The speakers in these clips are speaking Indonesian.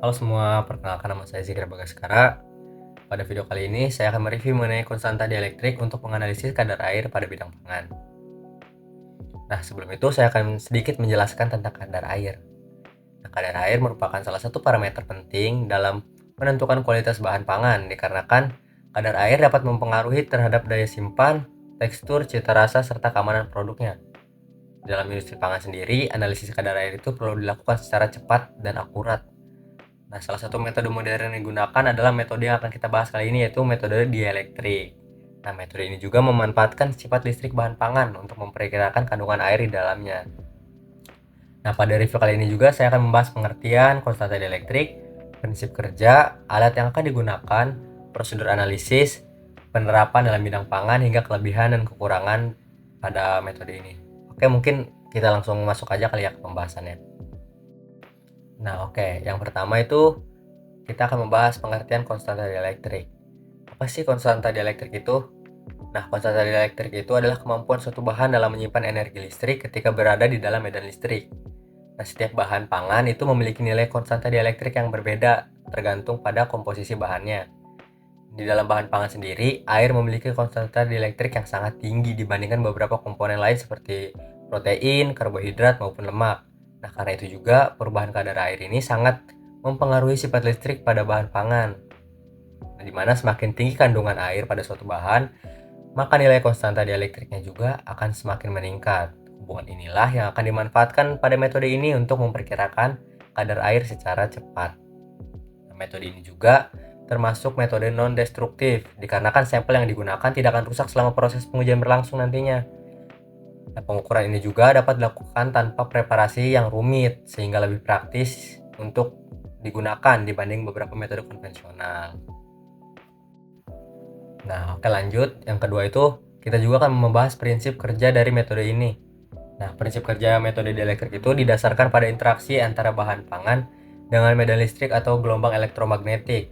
Halo semua, perkenalkan nama saya Zikra Bagaskara. Pada video kali ini saya akan mereview mengenai konstanta dielektrik untuk menganalisis kadar air pada bidang pangan. Nah, sebelum itu saya akan sedikit menjelaskan tentang kadar air. Nah, kadar air merupakan salah satu parameter penting dalam menentukan kualitas bahan pangan dikarenakan kadar air dapat mempengaruhi terhadap daya simpan, tekstur, cita rasa, serta keamanan produknya. Dalam industri pangan sendiri, analisis kadar air itu perlu dilakukan secara cepat dan akurat. Nah, salah satu metode modern yang digunakan adalah metode yang akan kita bahas kali ini, yaitu metode dielektrik. Nah, metode ini juga memanfaatkan sifat listrik bahan pangan untuk memperkirakan kandungan air di dalamnya. Nah, pada review kali ini juga saya akan membahas pengertian konstanta dielektrik, prinsip kerja, alat yang akan digunakan, prosedur analisis, penerapan dalam bidang pangan, hingga kelebihan dan kekurangan pada metode ini. Oke, mungkin kita langsung masuk aja kali ya ke pembahasannya. Nah, oke. Yang pertama itu kita akan membahas pengertian konstanta dielektrik. Apa sih konstanta dielektrik itu? Nah, konstanta dielektrik itu adalah kemampuan suatu bahan dalam menyimpan energi listrik ketika berada di dalam medan listrik. Nah, setiap bahan pangan itu memiliki nilai konstanta dielektrik yang berbeda tergantung pada komposisi bahannya. Di dalam bahan pangan sendiri, air memiliki konstanta dielektrik yang sangat tinggi dibandingkan beberapa komponen lain seperti protein, karbohidrat, maupun lemak. Nah, karena itu juga perubahan kadar air ini sangat mempengaruhi sifat listrik pada bahan pangan. Nah, di mana semakin tinggi kandungan air pada suatu bahan, maka nilai konstanta dielektriknya juga akan semakin meningkat. Hubungan inilah yang akan dimanfaatkan pada metode ini untuk memperkirakan kadar air secara cepat. Nah, metode ini juga termasuk metode non-destruktif, dikarenakan sampel yang digunakan tidak akan rusak selama proses pengujian berlangsung nantinya. Nah, pengukuran ini juga dapat dilakukan tanpa preparasi yang rumit, sehingga lebih praktis untuk digunakan dibanding beberapa metode konvensional. Nah, oke lanjut. Yang kedua itu, kita juga akan membahas prinsip kerja dari metode ini. Nah, prinsip kerja metode dielektrik itu didasarkan pada interaksi antara bahan pangan dengan medan listrik atau gelombang elektromagnetik.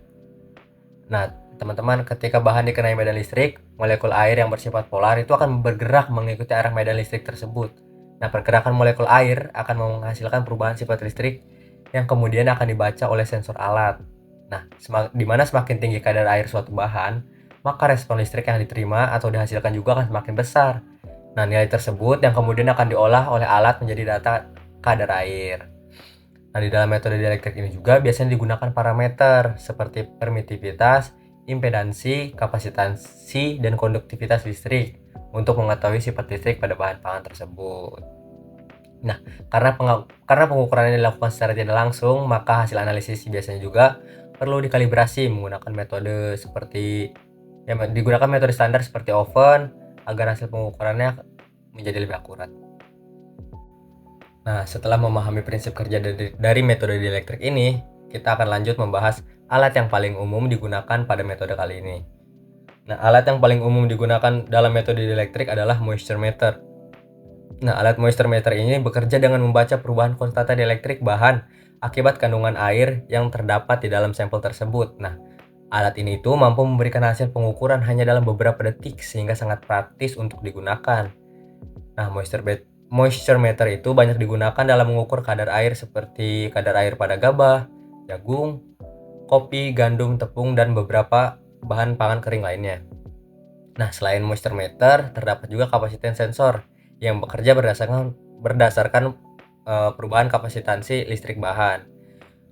Nah, teman-teman, ketika bahan dikenai medan listrik, molekul air yang bersifat polar itu akan bergerak mengikuti arah medan listrik tersebut. Nah, pergerakan molekul air akan menghasilkan perubahan sifat listrik yang kemudian akan dibaca oleh sensor alat. Nah, di mana semakin tinggi kadar air suatu bahan, maka respon listrik yang diterima atau dihasilkan juga akan semakin besar. Nah, nilai tersebut yang kemudian akan diolah oleh alat menjadi data kadar air. Nah, di dalam metode dielektrik ini juga biasanya digunakan parameter seperti permitivitas, impedansi, kapasitansi, dan konduktivitas listrik untuk mengetahui sifat listrik pada bahan pangan tersebut. Nah, karena pengukurannya dilakukan secara tidak langsung, maka hasil analisis biasanya juga perlu dikalibrasi menggunakan metode seperti digunakan metode standar seperti oven agar hasil pengukurannya menjadi lebih akurat. Nah, setelah memahami prinsip kerja dari metode dielektrik ini, kita akan lanjut membahas alat yang paling umum digunakan pada metode kali ini. Nah, alat yang paling umum digunakan dalam metode dielektrik adalah moisture meter. Nah, alat moisture meter ini bekerja dengan membaca perubahan konstanta dielektrik bahan akibat kandungan air yang terdapat di dalam sampel tersebut. Nah, alat ini itu mampu memberikan hasil pengukuran hanya dalam beberapa detik sehingga sangat praktis untuk digunakan. Nah, moisture meter itu banyak digunakan dalam mengukur kadar air seperti kadar air pada gabah, jagung, kopi, gandum, tepung, dan beberapa bahan pangan kering lainnya. Nah, selain moisture meter, terdapat juga kapasitas sensor yang bekerja berdasarkan perubahan kapasitansi listrik bahan.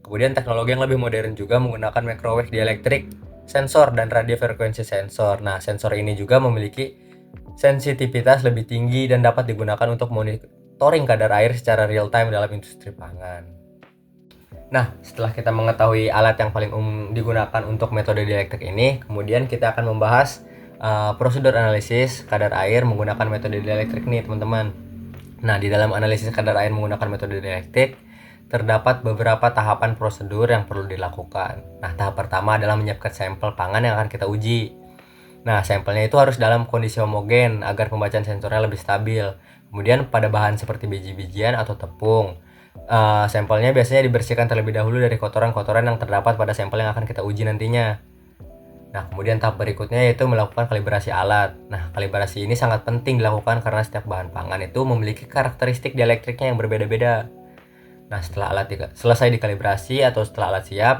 Kemudian teknologi yang lebih modern juga menggunakan microwave dielektrik sensor dan radio frekuensi sensor. Nah, sensor ini juga memiliki sensitivitas lebih tinggi dan dapat digunakan untuk monitoring kadar air secara real time dalam industri pangan. Nah, setelah kita mengetahui alat yang paling umum digunakan untuk metode dielektrik ini, kemudian kita akan membahas prosedur analisis kadar air menggunakan metode dielektrik nih, teman-teman. Nah, di dalam analisis kadar air menggunakan metode dielektrik, terdapat beberapa tahapan prosedur yang perlu dilakukan. Nah, tahap pertama adalah menyiapkan sampel pangan yang akan kita uji. Nah, sampelnya itu harus dalam kondisi homogen agar pembacaan sensornya lebih stabil. Kemudian pada bahan seperti biji-bijian atau tepung, sampelnya biasanya dibersihkan terlebih dahulu dari kotoran-kotoran yang terdapat pada sampel yang akan kita uji nantinya. Nah, kemudian tahap berikutnya yaitu melakukan kalibrasi alat. Nah, kalibrasi ini sangat penting dilakukan karena setiap bahan pangan itu memiliki karakteristik dielektriknya yang berbeda-beda. Nah, setelah selesai dikalibrasi atau setelah alat siap,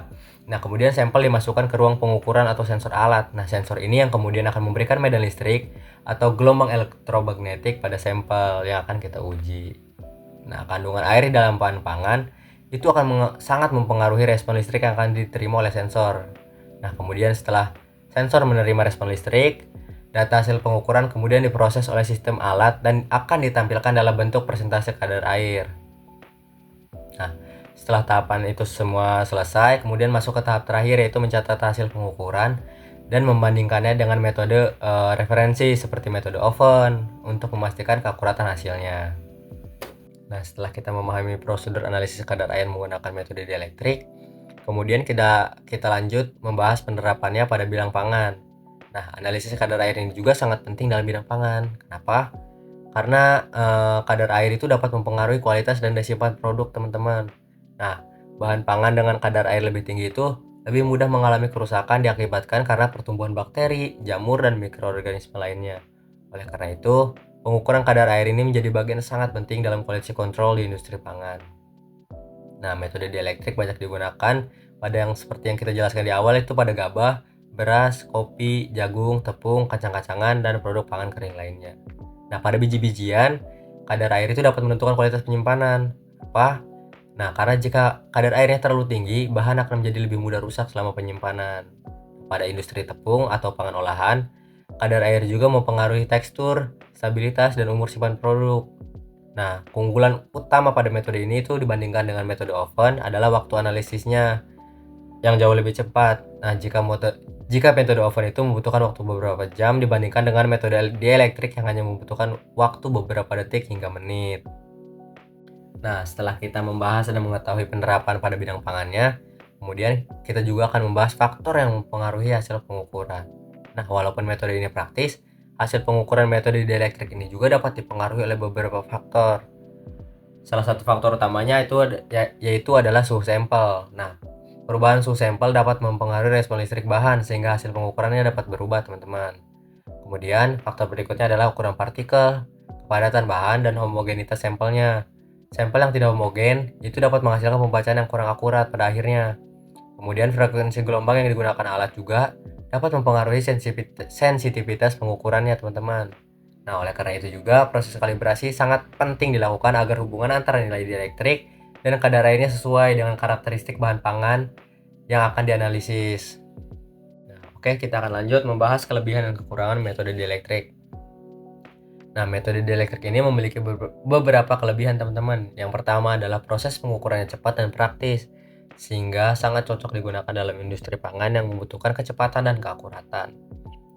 nah kemudian sampel dimasukkan ke ruang pengukuran atau sensor alat. Nah, sensor ini yang kemudian akan memberikan medan listrik atau gelombang elektromagnetik pada sampel yang akan kita uji. Nah, kandungan air di dalam bahan pangan itu akan sangat mempengaruhi respon listrik yang akan diterima oleh sensor. Nah, kemudian setelah sensor menerima respon listrik, data hasil pengukuran kemudian diproses oleh sistem alat dan akan ditampilkan dalam bentuk persentase kadar air. Nah, setelah tahapan itu semua selesai, kemudian masuk ke tahap terakhir, yaitu mencatat hasil pengukuran dan membandingkannya dengan metode referensi seperti metode oven untuk memastikan keakuratan hasilnya. Nah, setelah kita memahami prosedur analisis kadar air menggunakan metode dielektrik, kemudian kita lanjut membahas penerapannya pada bidang pangan. Nah, analisis kadar air ini juga sangat penting dalam bidang pangan. Kenapa? Karena kadar air itu dapat mempengaruhi kualitas dan daya simpan produk, teman-teman. Nah, bahan pangan dengan kadar air lebih tinggi itu lebih mudah mengalami kerusakan diakibatkan karena pertumbuhan bakteri, jamur, dan mikroorganisme lainnya. Oleh karena itu, pengukuran kadar air ini menjadi bagian sangat penting dalam quality control di industri pangan. Nah, metode dielektrik banyak digunakan pada yang seperti yang kita jelaskan di awal, itu pada gabah, beras, kopi, jagung, tepung, kacang-kacangan, dan produk pangan kering lainnya. Nah, pada biji-bijian, kadar air itu dapat menentukan kualitas penyimpanan. Apa? Nah, karena jika kadar airnya terlalu tinggi, bahan akan menjadi lebih mudah rusak selama penyimpanan. Pada industri tepung atau pangan olahan, kadar air juga mempengaruhi tekstur, stabilitas, dan umur simpan produk. Nah, keunggulan utama pada metode ini itu dibandingkan dengan metode oven adalah waktu analisisnya yang jauh lebih cepat. Nah, jika metode oven itu membutuhkan waktu beberapa jam dibandingkan dengan metode dielektrik yang hanya membutuhkan waktu beberapa detik hingga menit. Nah, setelah kita membahas dan mengetahui penerapan pada bidang pangannya, kemudian kita juga akan membahas faktor yang mempengaruhi hasil pengukuran. Nah, walaupun metode ini praktis, hasil pengukuran metode dielektrik ini juga dapat dipengaruhi oleh beberapa faktor. Salah satu faktor utamanya yaitu adalah suhu sampel. Nah, perubahan suhu sampel dapat mempengaruhi respon listrik bahan sehingga hasil pengukurannya dapat berubah, teman-teman. Kemudian, faktor berikutnya adalah ukuran partikel, kepadatan bahan, dan homogenitas sampelnya. Sampel yang tidak homogen itu dapat menghasilkan pembacaan yang kurang akurat pada akhirnya. Kemudian, frekuensi gelombang yang digunakan alat juga dapat mempengaruhi sensitivitas pengukurannya, teman-teman. Nah, oleh karena itu juga proses kalibrasi sangat penting dilakukan agar hubungan antara nilai dielektrik dan kadar airnya sesuai dengan karakteristik bahan pangan yang akan dianalisis. Nah, oke, kita akan lanjut membahas kelebihan dan kekurangan metode dielektrik. Nah, metode dielektrik ini memiliki beberapa kelebihan, teman-teman. Yang pertama adalah proses pengukurannya cepat dan praktis, sehingga sangat cocok digunakan dalam industri pangan yang membutuhkan kecepatan dan keakuratan.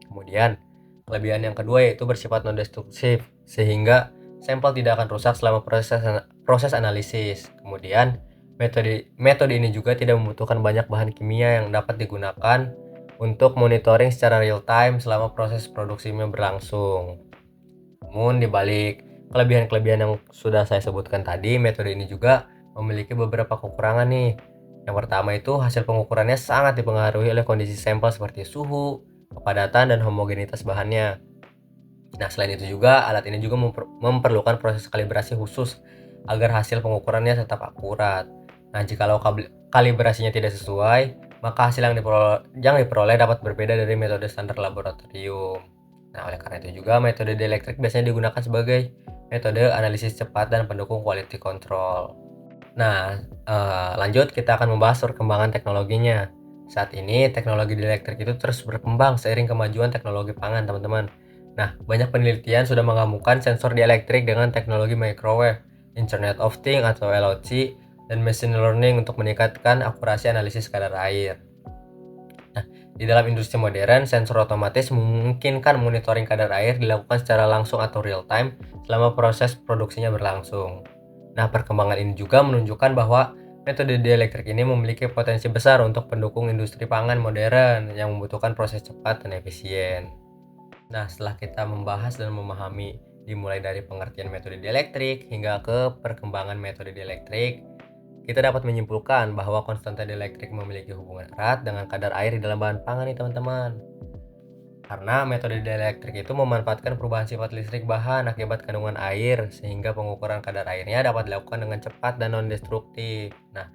Kemudian, kelebihan yang kedua yaitu bersifat non-destruktif, sehingga sampel tidak akan rusak selama proses analisis. Kemudian, metode ini juga tidak membutuhkan banyak bahan kimia yang dapat digunakan untuk monitoring secara real time selama proses produksinya berlangsung. Namun, di balik kelebihan-kelebihan yang sudah saya sebutkan tadi, metode ini juga memiliki beberapa kekurangan nih. Yang pertama itu hasil pengukurannya sangat dipengaruhi oleh kondisi sampel seperti suhu, kepadatan, dan homogenitas bahannya. Nah, selain itu juga alat ini juga memerlukan proses kalibrasi khusus agar hasil pengukurannya tetap akurat. Nah, jikalau kalibrasinya tidak sesuai, maka hasil yang diperoleh dapat berbeda dari metode standar laboratorium. Nah, oleh karena itu juga metode dielektrik biasanya digunakan sebagai metode analisis cepat dan pendukung quality control. Nah, lanjut kita akan membahas perkembangan teknologinya. Saat ini teknologi dielektrik itu terus berkembang seiring kemajuan teknologi pangan, teman-teman. Nah, banyak penelitian sudah menggabungkan sensor dielektrik dengan teknologi microwave, Internet of Things atau IoT, dan machine learning untuk meningkatkan akurasi analisis kadar air. Nah, di dalam industri modern, sensor otomatis memungkinkan monitoring kadar air dilakukan secara langsung atau real time selama proses produksinya berlangsung. Nah, perkembangan ini juga menunjukkan bahwa metode dielektrik ini memiliki potensi besar untuk pendukung industri pangan modern yang membutuhkan proses cepat dan efisien. Nah, setelah kita membahas dan memahami dimulai dari pengertian metode dielektrik hingga ke perkembangan metode dielektrik, kita dapat menyimpulkan bahwa konstanta dielektrik memiliki hubungan erat dengan kadar air di dalam bahan pangan nih, teman-teman. Nah, konstanta dielektrik memiliki hubungan erat dengan kadar air di dalam bahan pangan nih, teman-teman. Nah, konstanta dielektrik memiliki hubungan erat dengan kadar air di dalam bahan pangan nih, teman-teman. Kita dapat menyimpulkan bahwa konstanta dielektrik memiliki hubungan erat dengan kadar air di dalam bahan pangan nih, teman-teman. Karena metode dielektrik itu memanfaatkan perubahan sifat listrik bahan akibat kandungan air, sehingga pengukuran kadar airnya dapat dilakukan dengan cepat dan non-destruktif. Nah,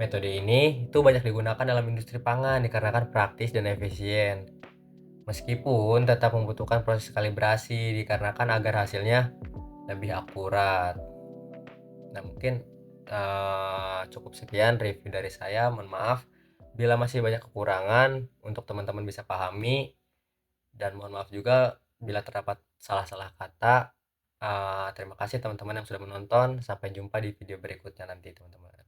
metode ini itu banyak digunakan dalam industri pangan dikarenakan praktis dan efisien. Meskipun tetap membutuhkan proses kalibrasi dikarenakan agar hasilnya lebih akurat. Nah, mungkin cukup sekian review dari saya. Mohon maaf bila masih banyak kekurangan untuk teman-teman bisa pahami, dan mohon maaf juga bila terdapat salah-salah kata. Terima kasih teman-teman yang sudah menonton. Sampai jumpa di video berikutnya nanti, teman-teman.